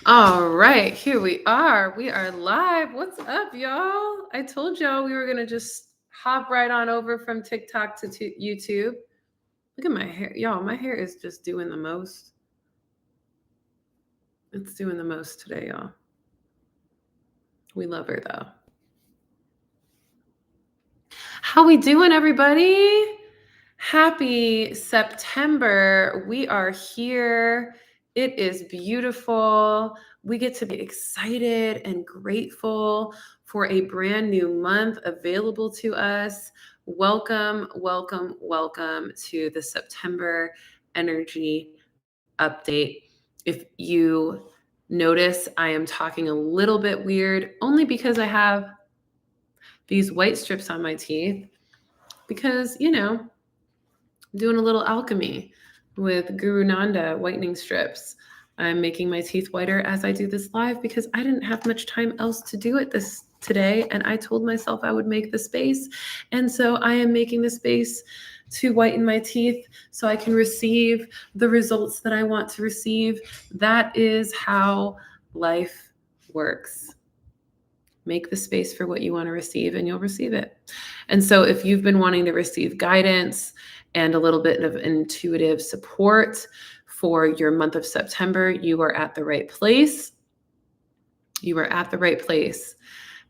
All right, here we are. We are live. What's up, y'all? I told y'all we were going to just hop right on over from TikTok to YouTube. Look at my hair. Y'all, my hair is just doing the most. It's doing the most today, y'all. We love her, though. How we doing, everybody? Happy September. We are here. It is beautiful. We get to be excited and grateful for a brand new month available to us. Welcome, welcome, welcome to the September energy update. If you notice, I am talking a little bit weird only because I have these white strips on my teeth because, doing a little alchemy with Guru Nanda whitening strips. I'm making my teeth whiter as I do this live because I didn't have much time else to do it today, and I told myself I would make the space, and so I am making the space to whiten my teeth so I can receive the results that I want to receive. That is how life works. Make the space for what you want to receive and you'll receive it. And so if you've been wanting to receive guidance and a little bit of intuitive support for your month of September, you are at the right place. You are at the right place.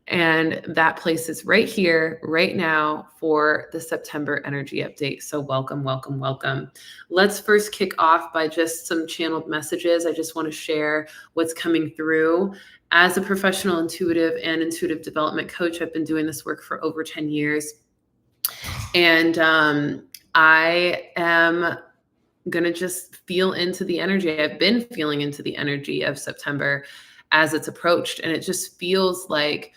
And that place is right here, right now for the September energy update. So welcome, welcome, welcome. Let's first kick off by just some channeled messages. I just want to share what's coming through. As a professional intuitive and intuitive development coach, I've been doing this work for over 10 years. And I am going to just feel into the energy. I've been feeling into the energy of September as it's approached. And it just feels like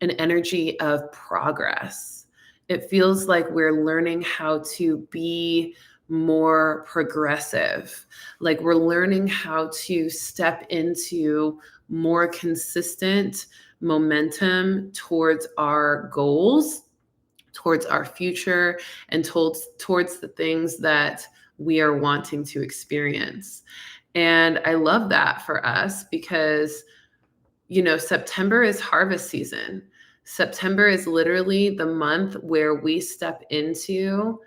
an energy of progress. It feels like we're learning how to be more progressive. Like we're learning how to step into more consistent momentum towards our goals, towards our future, and towards the things that we are wanting to experience. And I love that for us because September is harvest season. September is literally the month where we step into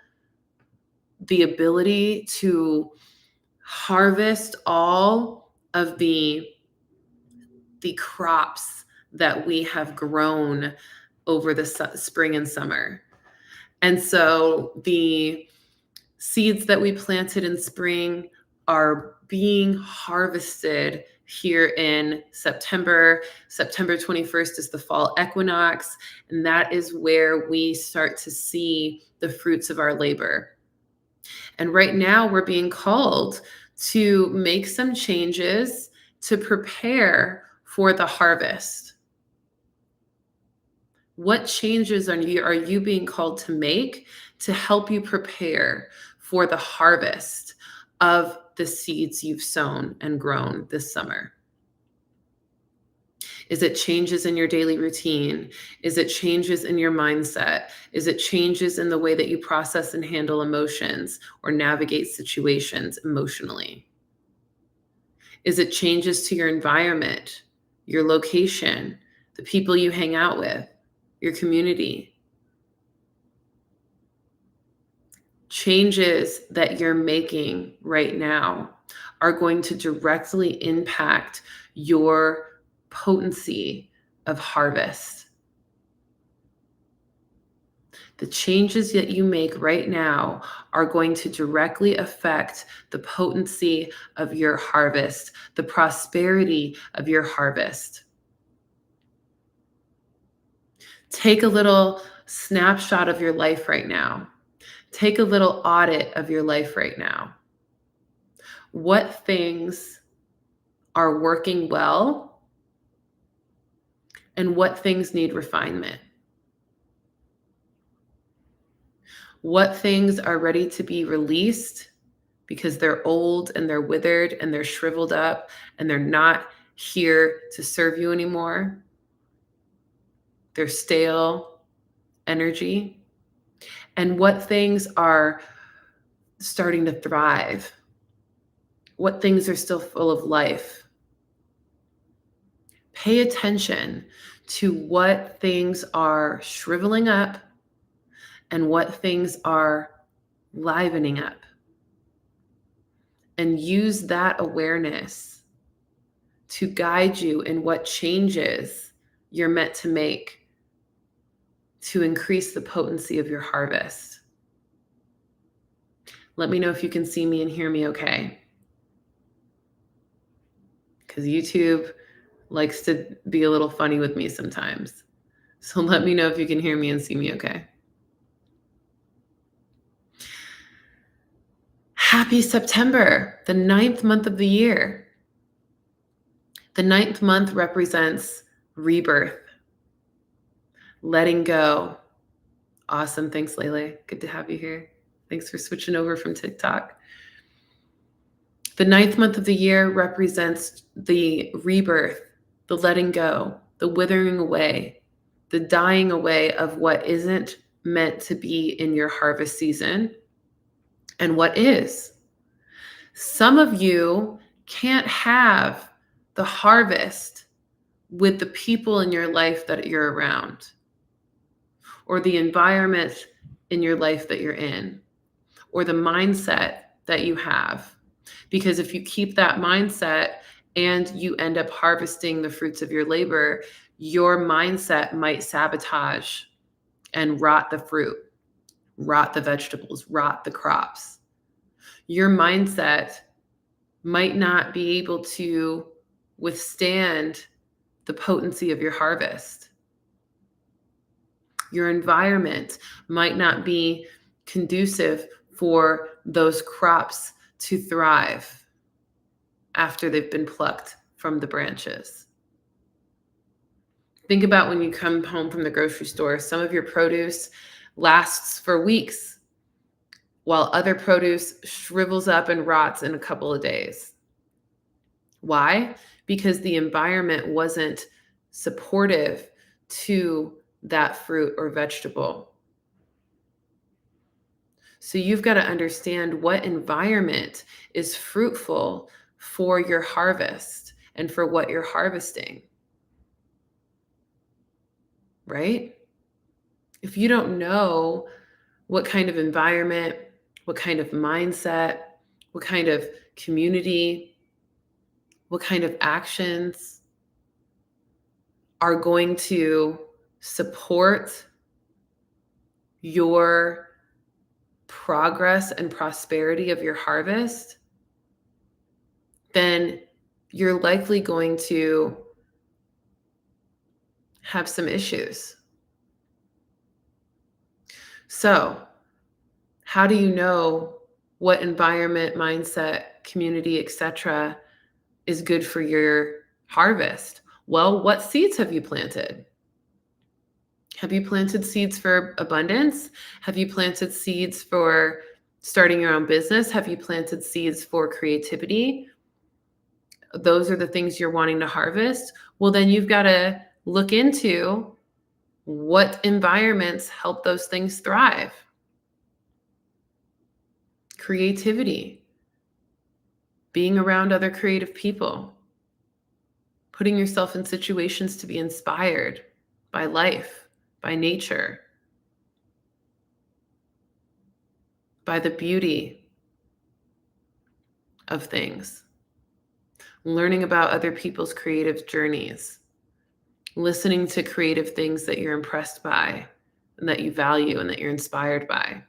the ability to harvest all of the crops that we have grown over the spring and summer. And so the seeds that we planted in spring are being harvested here in September. September 21st is the fall equinox, and that is where we start to see the fruits of our labor. And right now we're being called to make some changes to prepare for the harvest. What changes are you being called to make to help you prepare for the harvest of the seeds you've sown and grown this summer? Is it changes in your daily routine? Is it changes in your mindset? Is it changes in the way that you process and handle emotions or navigate situations emotionally? Is it changes to your environment, your location, the people you hang out with, your community? Changes that you're making right now are going to directly impact your potency of harvest. The changes that you make right now are going to directly affect the potency of your harvest, the prosperity of your harvest. Take a little snapshot of your life right now. Take a little audit of your life right now. What things are working well and what things need refinement? What things are ready to be released because they're old and they're withered and they're shriveled up and they're not here to serve you anymore? They're stale energy. And what things are starting to thrive? What things are still full of life? Pay attention to what things are shriveling up and what things are livening up. And use that awareness to guide you in what changes you're meant to make to increase the potency of your harvest. Let me know if you can see me and hear me okay. Because YouTube likes to be a little funny with me sometimes. So let me know if you can hear me and see me okay. Happy September, the 9th month of the year. The 9th month represents rebirth, letting go. Awesome. Thanks, Lele. Good to have you here. Thanks for switching over from TikTok. The 9th month of the year represents the rebirth, the letting go, the withering away, the dying away of what isn't meant to be in your harvest season and what is. Some of you can't have the harvest with the people in your life that you're around or the environment in your life that you're in or the mindset that you have. Because if you keep that mindset and you end up harvesting the fruits of your labor, your mindset might sabotage and rot the fruit, rot the vegetables, rot the crops. Your mindset might not be able to withstand the potency of your harvest. Your environment might not be conducive for those crops to thrive after they've been plucked from the branches. Think about when you come home from the grocery store, some of your produce lasts for weeks while other produce shrivels up and rots in a couple of days. Why? Because the environment wasn't supportive to that fruit or vegetable. So you've got to understand what environment is fruitful for your harvest and for what you're harvesting. Right? If you don't know what kind of environment, what kind of mindset, what kind of community, what kind of actions are going to support your progress and prosperity of your harvest, then you're likely going to have some issues. So, how do you know what environment, mindset, community, etc. is good for your harvest? Well, what seeds have you planted? Have you planted seeds for abundance? Have you planted seeds for starting your own business? Have you planted seeds for creativity? Those are the things you're wanting to harvest. Well, then you've got to look into what environments help those things thrive. Creativity, being around other creative people, putting yourself in situations to be inspired by life, by nature, by the beauty of things, learning about other people's creative journeys, listening to creative things that you're impressed by and that you value and that you're inspired by.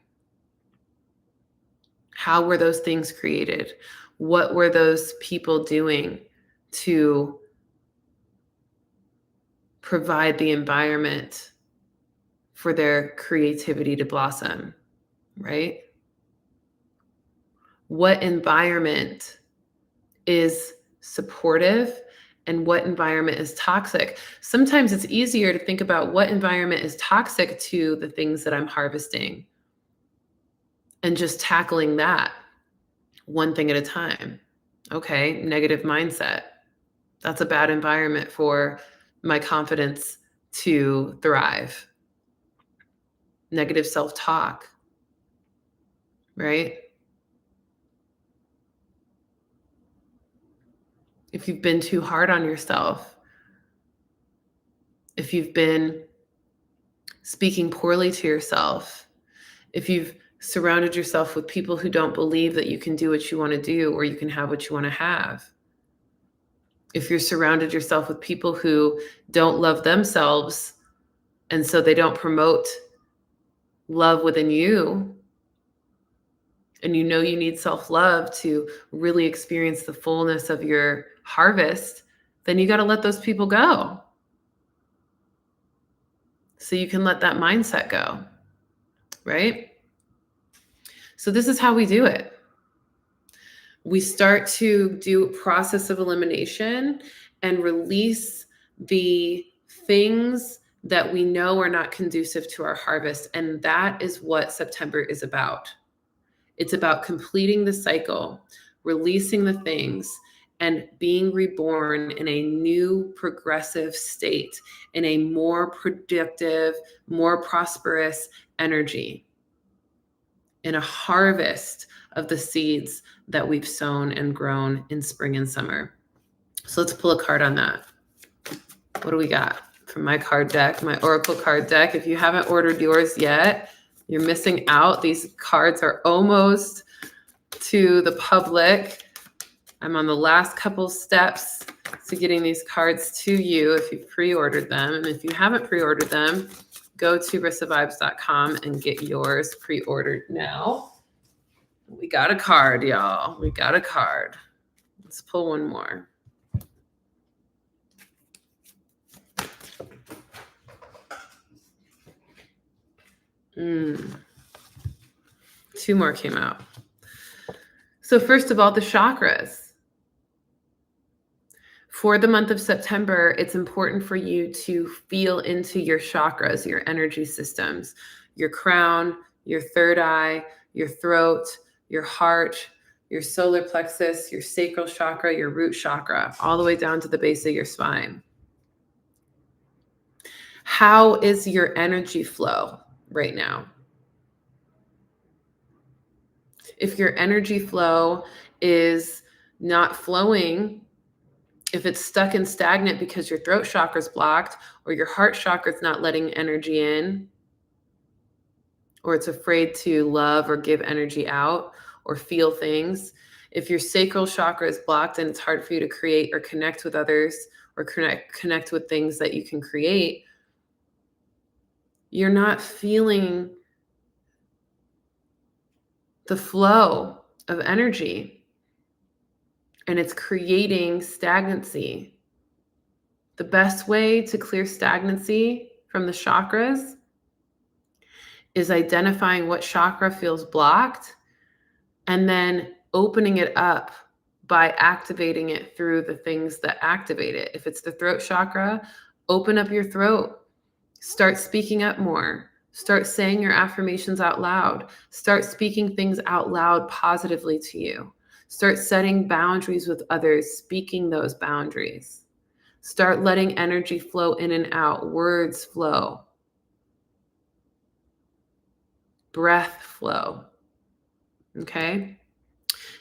How were those things created? What were those people doing to provide the environment for their creativity to blossom, right? What environment is supportive and what environment is toxic? Sometimes it's easier to think about what environment is toxic to the things that I'm harvesting and just tackling that one thing at a time. Okay, negative mindset. That's a bad environment for my confidence to thrive. Negative self-talk, right? If you've been too hard on yourself, if you've been speaking poorly to yourself, if you've surrounded yourself with people who don't believe that you can do what you want to do or you can have what you want to have, if you're surrounded yourself with people who don't love themselves and so they don't promote love within you, and you know you need self-love to really experience the fullness of your harvest, then you got to let those people go so you can let that mindset go, right? So this is how we do it. We start to do a process of elimination and release the things that we know are not conducive to our harvest. And that is what September is about. It's about completing the cycle, releasing the things, and being reborn in a new progressive state, in a more productive, more prosperous energy, in a harvest of the seeds that we've sown and grown in spring and summer. So let's pull a card on that. What do we got from my card deck, my Oracle card deck? If you haven't ordered yours yet, you're missing out. These cards are almost to the public. I'm on the last couple steps to getting these cards to you if you've pre-ordered them. And if you haven't pre-ordered them, go to risavibes.com and get yours pre-ordered now. We got a card, y'all. We got a card. Let's pull one more. Two more came out. So first of all, the chakras. For the month of September, it's important for you to feel into your chakras, your energy systems, your crown, your third eye, your throat, your heart, your solar plexus, your sacral chakra, your root chakra, all the way down to the base of your spine. How is your energy flow right now? If your energy flow is not flowing, if it's stuck and stagnant because your throat chakra is blocked or your heart chakra is not letting energy in, or it's afraid to love or give energy out or feel things, if your sacral chakra is blocked and it's hard for you to create or connect with others or connect with things that you can create, you're not feeling the flow of energy, and it's creating stagnancy. The best way to clear stagnancy from the chakras is identifying what chakra feels blocked and then opening it up by activating it through the things that activate it. If it's the throat chakra, open up your throat. Start speaking up more. Start saying your affirmations out loud. Start speaking things out loud positively to you. Start setting boundaries with others, speaking those boundaries. Start letting energy flow in and out, words flow, breath flow. Okay?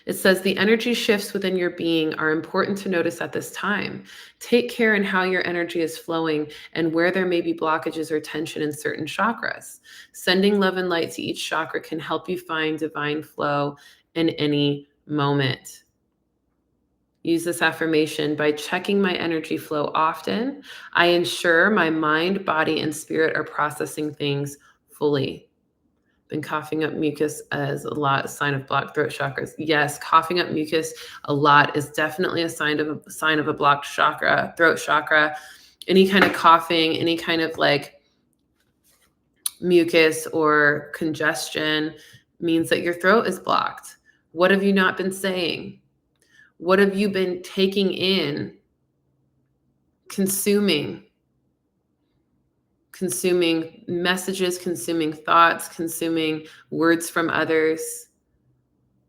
It says the energy shifts within your being are important to notice at this time. Take care in how your energy is flowing and where there may be blockages or tension in certain chakras. Sending love and light to each chakra can help you find divine flow in any moment. Use this affirmation: by checking my energy flow often, I ensure my mind, body, and spirit are processing things fully. Been coughing up mucus as a sign of blocked throat chakras. Yes, coughing up mucus a lot is definitely a sign of a blocked chakra, throat chakra. Any kind of coughing, any kind of like mucus or congestion means that your throat is blocked. What have you not been saying? What have you been taking in, consuming messages, consuming thoughts, consuming words from others?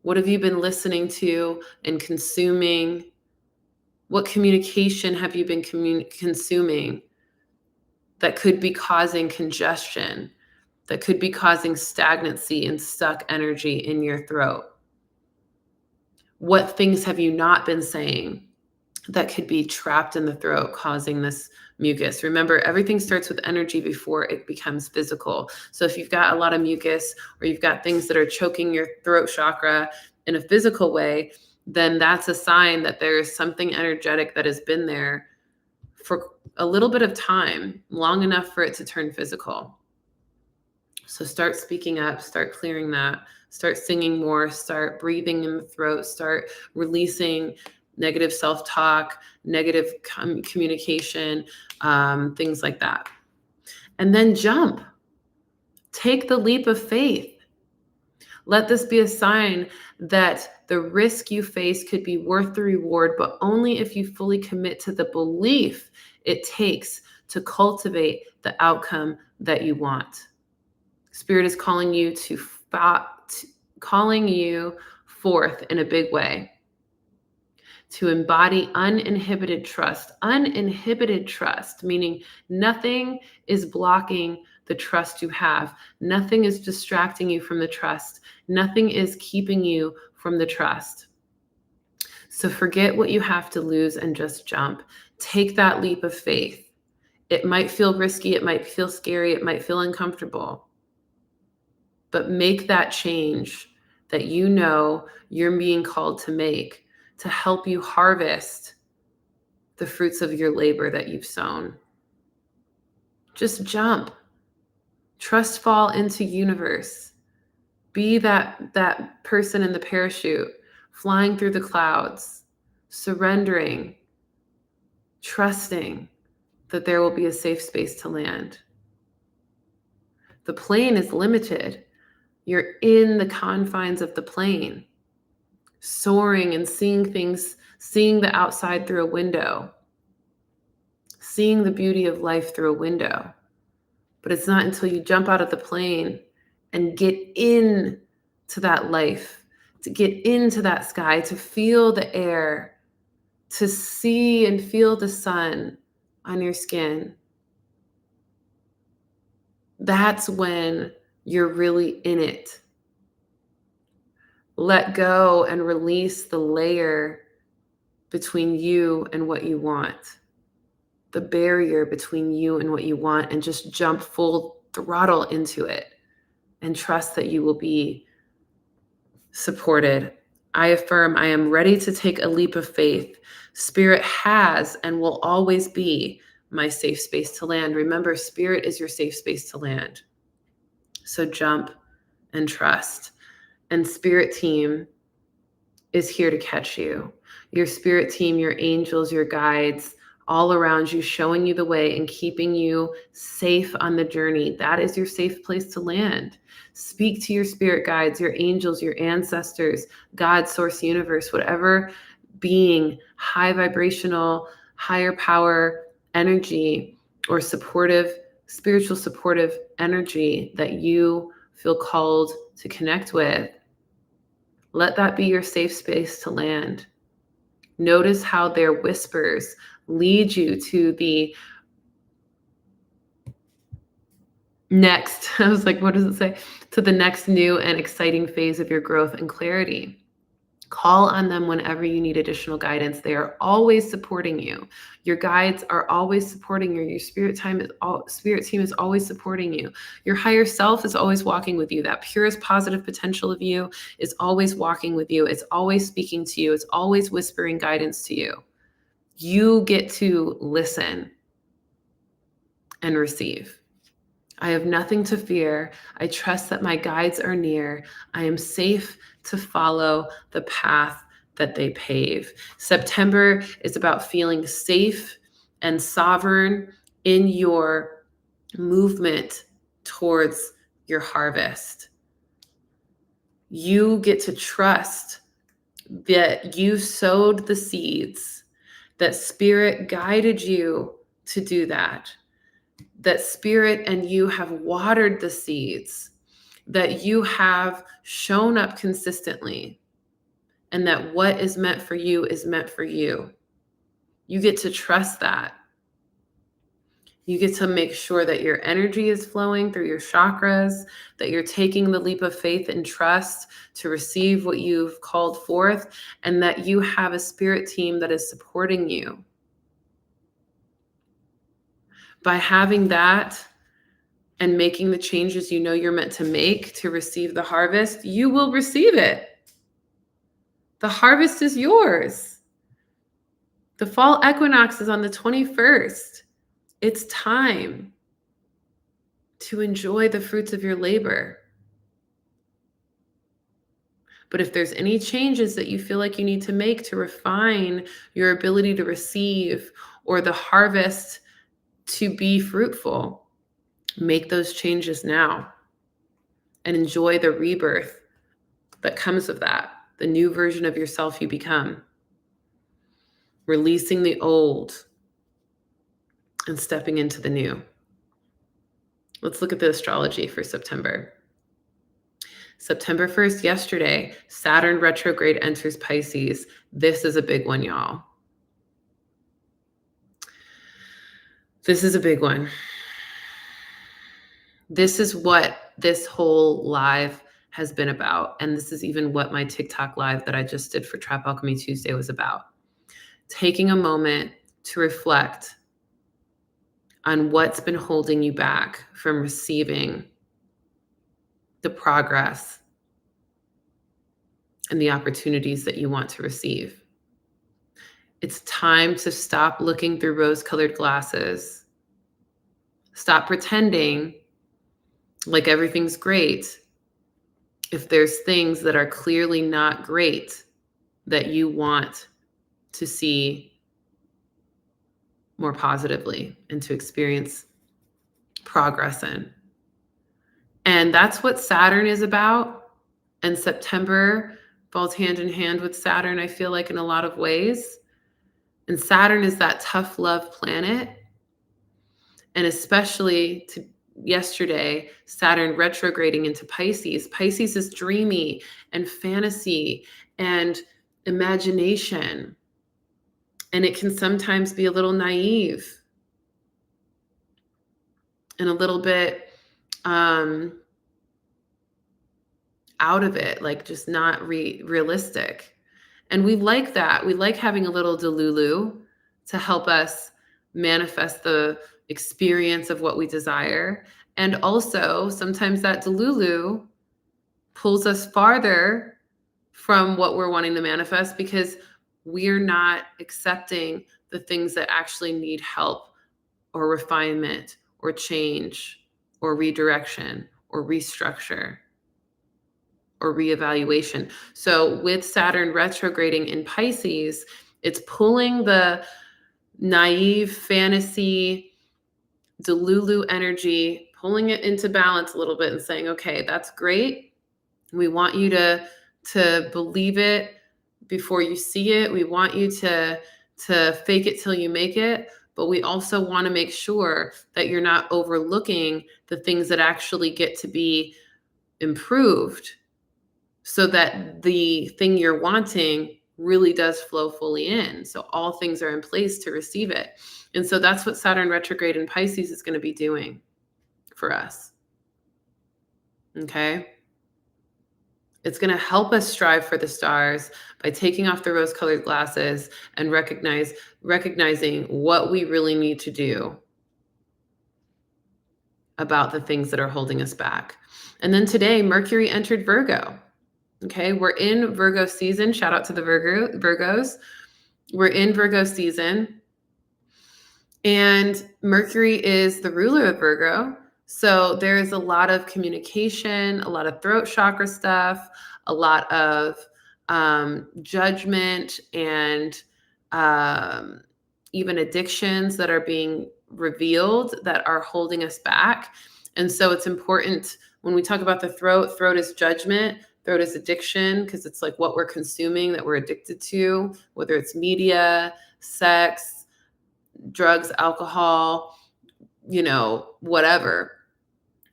What have you been listening to and consuming? What communication have you been consuming that could be causing congestion, that could be causing stagnancy and stuck energy in your throat? What things have you not been saying that could be trapped in the throat causing this mucus. Remember, everything starts with energy before it becomes physical. So if you've got a lot of mucus or you've got things that are choking your throat chakra in a physical way, then that's a sign that there's something energetic that has been there for a little bit of time, long enough for it to turn physical. So start speaking up, start clearing that, start singing more, start breathing in the throat, start releasing negative self-talk, negative communication, things like that. And then jump. Take the leap of faith. Let this be a sign that the risk you face could be worth the reward, but only if you fully commit to the belief it takes to cultivate the outcome that you want. Spirit is calling you calling you forth in a big way to embody uninhibited trust. Uninhibited trust, meaning nothing is blocking the trust you have. Nothing is distracting you from the trust. Nothing is keeping you from the trust. So forget what you have to lose and just jump. Take that leap of faith. It might feel risky. It might feel scary. It might feel uncomfortable. But make that change that you know you're being called to make to help you harvest the fruits of your labor that you've sown. Just jump. Trust fall into universe. Be that person in the parachute, flying through the clouds, surrendering, trusting that there will be a safe space to land. The plane is limited. You're in the confines of the plane, soaring and seeing things, seeing the outside through a window, seeing the beauty of life through a window. But it's not until you jump out of the plane and get in to that life, to get into that sky, to feel the air, to see and feel the sun on your skin. That's when you're really in it. Let go and release the layer between you and what you want, the barrier between you and what you want, and just jump full throttle into it and trust that you will be supported. I affirm I am ready to take a leap of faith. Spirit has and will always be my safe space to land. Remember, spirit is your safe space to land. So jump and trust. And spirit team is here to catch you. Your spirit team, your angels, your guides, all around you, showing you the way and keeping you safe on the journey. That is your safe place to land. Speak to your spirit guides, your angels, your ancestors, God, source, universe, whatever being, high vibrational, higher power energy or supportive, spiritual supportive energy that you feel called to connect with. Let that be your safe space to land. Notice how their whispers lead you to the next, I was like, what does it say? To the next new and exciting phase of your growth and clarity. Call on them whenever you need additional guidance. They are always supporting you. Your guides are always supporting you. Your spirit team is always supporting you. Your higher self is always walking with you. That purest positive potential of you is always walking with you. It's always speaking to you. It's always whispering guidance to you. You get to listen and receive. I have nothing to fear. I trust that my guides are near. I am safe to follow the path that they pave. September is about feeling safe and sovereign in your movement towards your harvest. You get to trust that you sowed the seeds, that spirit guided you to do that. That spirit and you have watered the seeds, that you have shown up consistently, and that what is meant for you is meant for you. You get to trust that. You get to make sure that your energy is flowing through your chakras, that you're taking the leap of faith and trust to receive what you've called forth, and that you have a spirit team that is supporting you. By having that and making the changes you know you're meant to make to receive the harvest, you will receive it. The harvest is yours. The fall equinox is on the 21st. It's time to enjoy the fruits of your labor. But if there's any changes that you feel like you need to make to refine your ability to receive or the harvest to be fruitful, make those changes now and enjoy the rebirth that comes with that, the new version of yourself you become, releasing the old and stepping into the new. Let's look at the astrology for September. September 1st, yesterday, Saturn retrograde enters Pisces. This is a big one, y'all. This is a big one. This is what this whole live has been about. And this is even what my TikTok live that I just did for Trap Alchemy Tuesday was about. Taking a moment to reflect on what's been holding you back from receiving the progress and the opportunities that you want to receive. It's time to stop looking through rose-colored glasses. Stop pretending like everything's great if there's things that are clearly not great that you want to see more positively and to experience progress in. And that's what Saturn is about. And September falls hand in hand with Saturn, I feel like, in a lot of ways. And Saturn is that tough love planet. And especially to yesterday, Saturn retrograding into Pisces. Pisces is dreamy and fantasy and imagination. And it can sometimes be a little naive and a little bit out of it, like just not realistic. And we like that. We like having a little delulu to help us manifest the experience of what we desire. And also, sometimes that delulu pulls us farther from what we're wanting to manifest because we're not accepting the things that actually need help or refinement or change or redirection or restructure or reevaluation. So with Saturn retrograding in Pisces, it's pulling the naive fantasy, delulu energy, pulling it into balance a little bit and saying, okay, that's great. We want you to believe it before you see it. We want you to fake it till you make it. But we also want to make sure that you're not overlooking the things that actually get to be improved so that the thing you're wanting really does flow fully in. So all things are in place to receive it. And so that's what Saturn retrograde in Pisces is going to be doing for us. Okay. It's going to help us strive for the stars by taking off the rose-colored glasses and recognizing what we really need to do about the things that are holding us back. And then today, Mercury entered Virgo. Okay, we're in Virgo season. Shout out to the Virgos. We're in Virgo season. And Mercury is the ruler of Virgo. So there's a lot of communication, a lot of throat chakra stuff, a lot of judgment and even addictions that are being revealed that are holding us back. And so it's important when we talk about the throat is judgment, throat is addiction, because it's like what we're consuming that we're addicted to, whether it's media, sex, drugs, alcohol, whatever.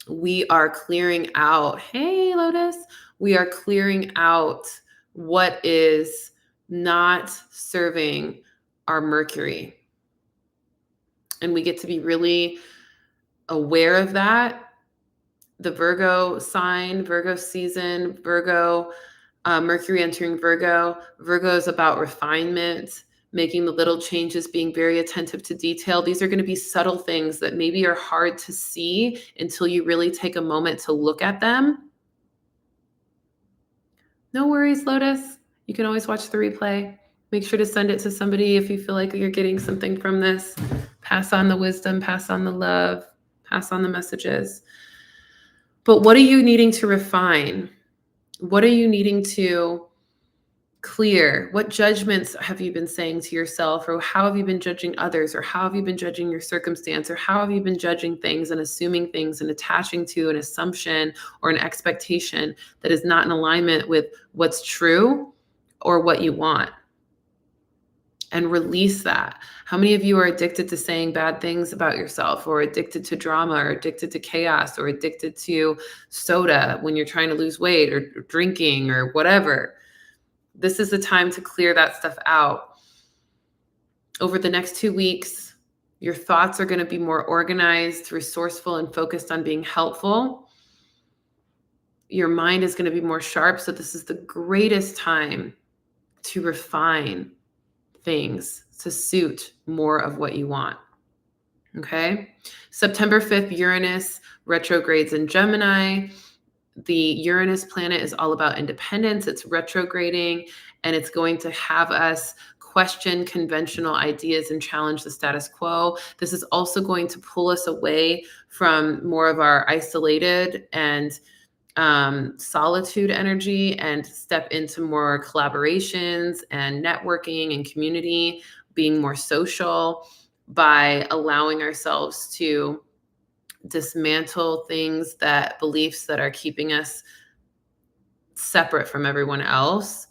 We are clearing out, hey, Lotus, we are clearing out what is not serving our Mercury. And we get to be really aware of that. The Virgo sign, Virgo season, Virgo, Mercury entering Virgo. Virgo is about refinement, making the little changes, being very attentive to detail. These are going to be subtle things that maybe are hard to see until you really take a moment to look at them. No worries, Lotus. You can always watch the replay. Make sure to send it to somebody if you feel like you're getting something from this. Pass on the wisdom, pass on the love, pass on the messages. But what are you needing to refine? What are you needing to clear? What judgments have you been saying to yourself, or how have you been judging others, or how have you been judging your circumstance, or how have you been judging things and assuming things and attaching to an assumption or an expectation that is not in alignment with what's true or what you want? And release that. How many of you are addicted to saying bad things about yourself, or addicted to drama, or addicted to chaos, or addicted to soda when you're trying to lose weight, or drinking, or whatever? This is the time to clear that stuff out. Over the next 2 weeks, your thoughts are going to be more organized, resourceful, and focused on being helpful. Your mind is going to be more sharp. So this is the greatest time to refine things to suit more of what you want. Okay. September 5th, Uranus retrogrades in Gemini. The Uranus planet is all about independence. It's retrograding, and it's going to have us question conventional ideas and challenge the status quo. This is also going to pull us away from more of our isolated and solitude energy and step into more collaborations and networking and community, being more social by allowing ourselves to dismantle things, that beliefs that are keeping us separate from everyone else,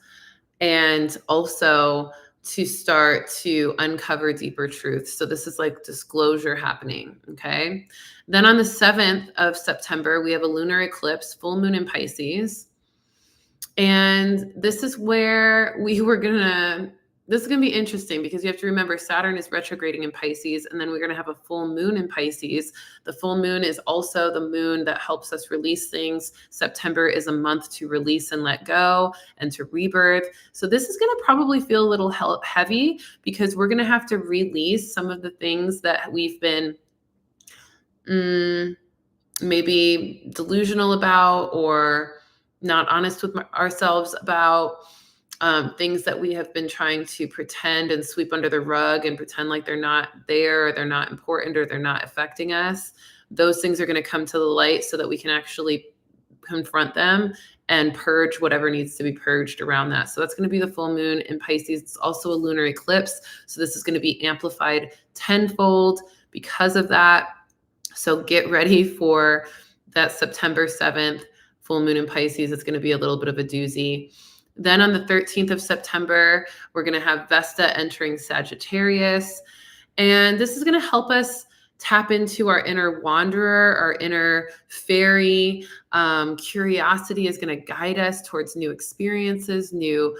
and also to start to uncover deeper truths. So this is like disclosure happening. Okay. Then on the 7th of September, we have a lunar eclipse, full moon in Pisces. And this is where this is going to be interesting, because you have to remember Saturn is retrograding in Pisces, and then we're going to have a full moon in Pisces. The full moon is also the moon that helps us release things. September is a month to release and let go and to rebirth. So this is going to probably feel a little heavy, because we're going to have to release some of the things that we've been maybe delusional about, or not honest with ourselves about. Things that we have been trying to pretend and sweep under the rug and pretend like they're not there, or they're not important, or they're not affecting us. Those things are going to come to the light so that we can actually confront them and purge whatever needs to be purged around that. So that's going to be the full moon in Pisces. It's also a lunar eclipse. So this is going to be amplified tenfold because of that. So get ready for that September 7th full moon in Pisces. It's going to be a little bit of a doozy. Then on the 13th of September, we're going to have Vesta entering Sagittarius. And this is going to help us tap into our inner wanderer, our inner fairy. Curiosity is going to guide us towards new experiences, new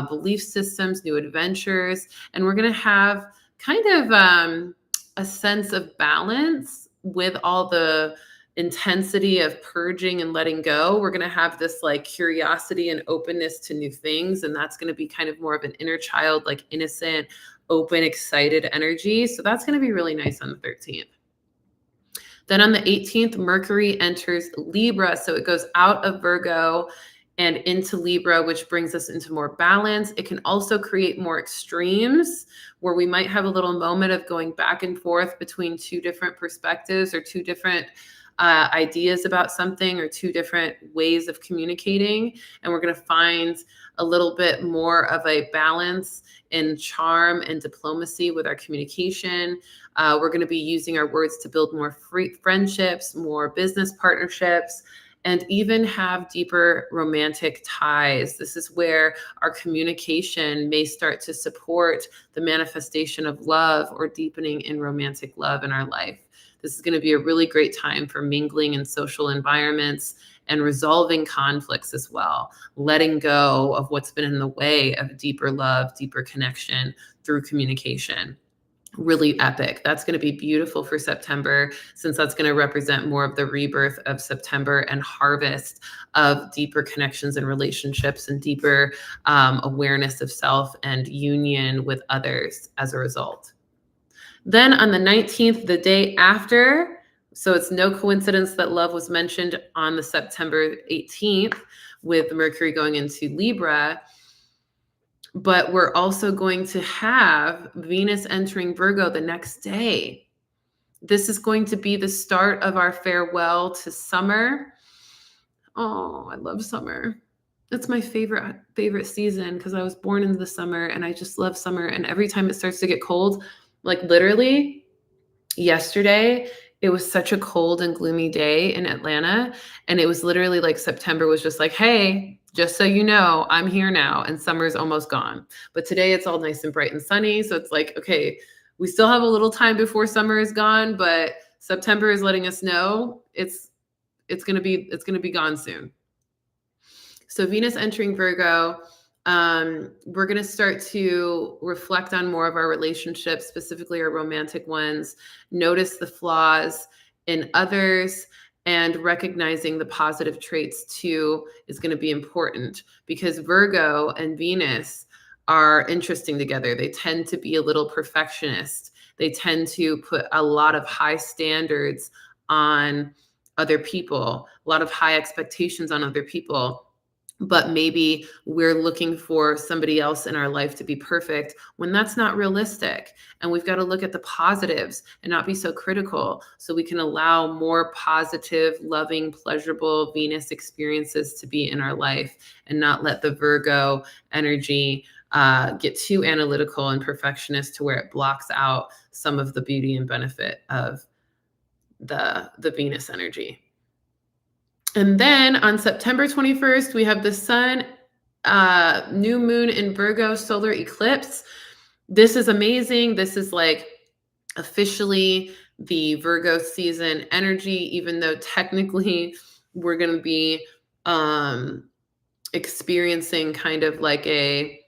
belief systems, new adventures. And we're going to have kind of a sense of balance with all the intensity of purging and letting go. We're going to have this like curiosity and openness to new things. And that's going to be kind of more of an inner child, like innocent, open, excited energy. So that's going to be really nice on the 13th. Then on the 18th, Mercury enters Libra. So it goes out of Virgo and into Libra, which brings us into more balance. It can also create more extremes, where we might have a little moment of going back and forth between two different perspectives, or two different ideas about something, or two different ways of communicating. And we're going to find a little bit more of a balance in charm and diplomacy with our communication. We're going to be using our words to build more friendships, more business partnerships, and even have deeper romantic ties. This is where our communication may start to support the manifestation of love, or deepening in romantic love in our life. This is going to be a really great time for mingling in social environments and resolving conflicts as well, letting go of what's been in the way of deeper love, deeper connection through communication. really epic. That's going to be beautiful for September, since that's going to represent more of the rebirth of September and harvest of deeper connections and relationships and deeper awareness of self and union with others as a result. Then on the 19th, the day after, so it's no coincidence that love was mentioned on the September 18th with Mercury going into Libra, but we're also going to have Venus entering Virgo the next day. This is going to be the start of our farewell to summer. Oh, I love summer. It's my favorite season because I was born in the summer and I just love summer. And every time it starts to get cold, like literally yesterday, it was such a cold and gloomy day in Atlanta. And it was literally like September was just like, hey, just so you know, I'm here now and summer's almost gone. But today it's all nice and bright and sunny. So it's like, okay, we still have a little time before summer is gone, but September is letting us know it's gonna be gone soon. So Venus entering Virgo, we're going to start to reflect on more of our relationships, specifically our romantic ones, notice the flaws in others, and recognizing the positive traits too is going to be important, because Virgo and Venus are interesting together. They tend to be a little perfectionist. They tend to put a lot of high standards on other people, a lot of high expectations on other people. But maybe we're looking for somebody else in our life to be perfect when that's not realistic. And we've got to look at the positives and not be so critical, so we can allow more positive, loving, pleasurable Venus experiences to be in our life, and not let the Virgo energy get too analytical and perfectionist to where it blocks out some of the beauty and benefit of the Venus energy. And then on September 21st, we have the sun, new moon in Virgo, solar eclipse. This is amazing. This is like officially the Virgo season energy, even though technically we're going to be experiencing kind of like a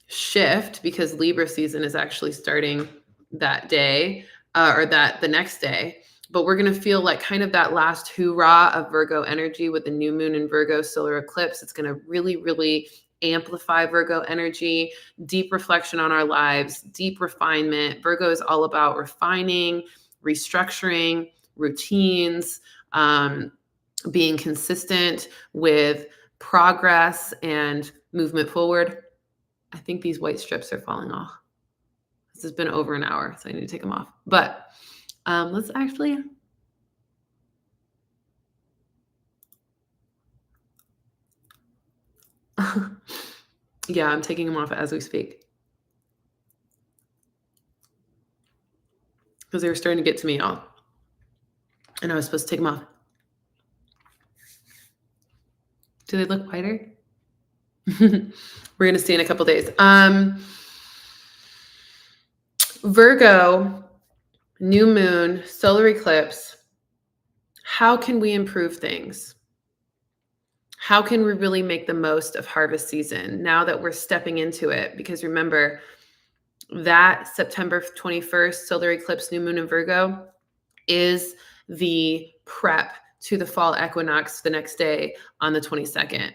shift, because Libra season is actually starting that day or the next day. But we're going to feel like kind of that last hoorah of Virgo energy with the new moon in Virgo solar eclipse. It's going to really, really amplify Virgo energy, deep reflection on our lives, deep refinement. Virgo is all about refining, restructuring, routines, being consistent with progress and movement forward. I think these white strips are falling off. This has been over an hour, so I need to take them off. But let's actually. Yeah, I'm taking them off as we speak, because they were starting to get to me, y'all. And I was supposed to take them off. Do they look whiter? We're going to see in a couple days. Virgo, new moon, solar eclipse. How can we improve things? How can we really make the most of harvest season now that we're stepping into it? Because remember, that September 21st solar eclipse, new moon in Virgo, is the prep to the fall equinox the next day on the 22nd.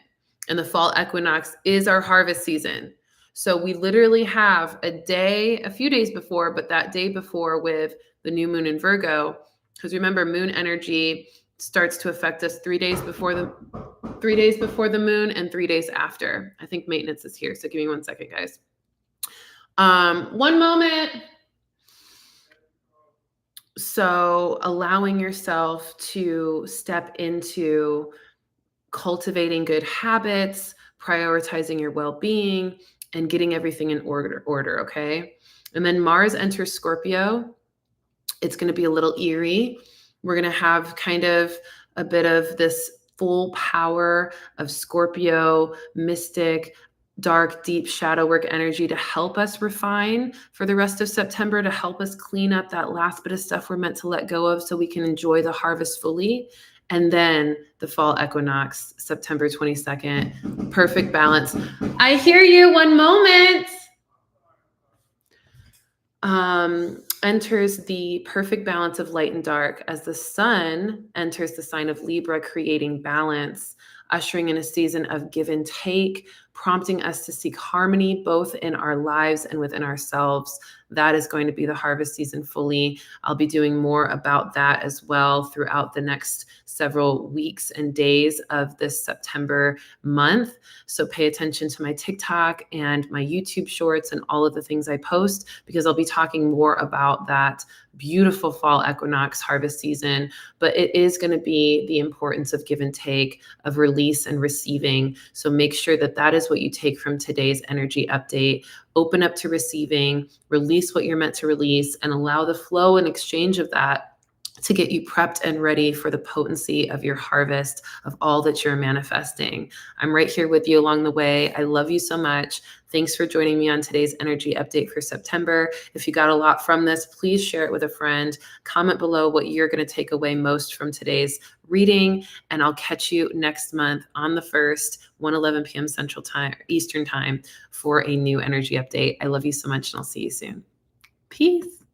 And the fall equinox is our harvest season. So we literally have a few days before, but that day before with the new moon in Virgo, because remember, moon energy starts to affect us 3 days before the moon and 3 days after. I think maintenance is here. So give me 1 second, guys. One moment. So allowing yourself to step into cultivating good habits, prioritizing your well-being, and getting everything in order, okay? And then Mars enters Scorpio. It's going to be a little eerie. We're going to have kind of a bit of this full power of Scorpio, mystic, dark, deep shadow work energy to help us refine for the rest of September, to help us clean up that last bit of stuff we're meant to let go of so we can enjoy the harvest fully. And then the fall equinox, September 22nd, perfect balance. I hear you. One moment. enters the perfect balance of light and dark as the sun enters the sign of Libra, creating balance, ushering in a season of give and take, prompting us to seek harmony both in our lives and within ourselves. That is going to be the harvest season fully. I'll be doing more about that as well throughout the next several weeks and days of this September month. So pay attention to my TikTok and my YouTube shorts and all of the things I post, because I'll be talking more about that beautiful fall equinox harvest season. But it is going to be the importance of give and take, of release and receiving. So make sure that that is what you take from today's energy update. Open up to receiving, release what you're meant to release, and allow the flow and exchange of that to get you prepped and ready for the potency of your harvest of all that you're manifesting. I'm right here with you along the way. I love you so much. Thanks for joining me on today's energy update for September. If you got a lot from this, please share it with a friend. Comment below what you're going to take away most from today's reading, and I'll catch you next month on the 1st, 1:11 p.m. Central Time, Eastern Time, for a new energy update. I love you so much, and I'll see you soon. Peace.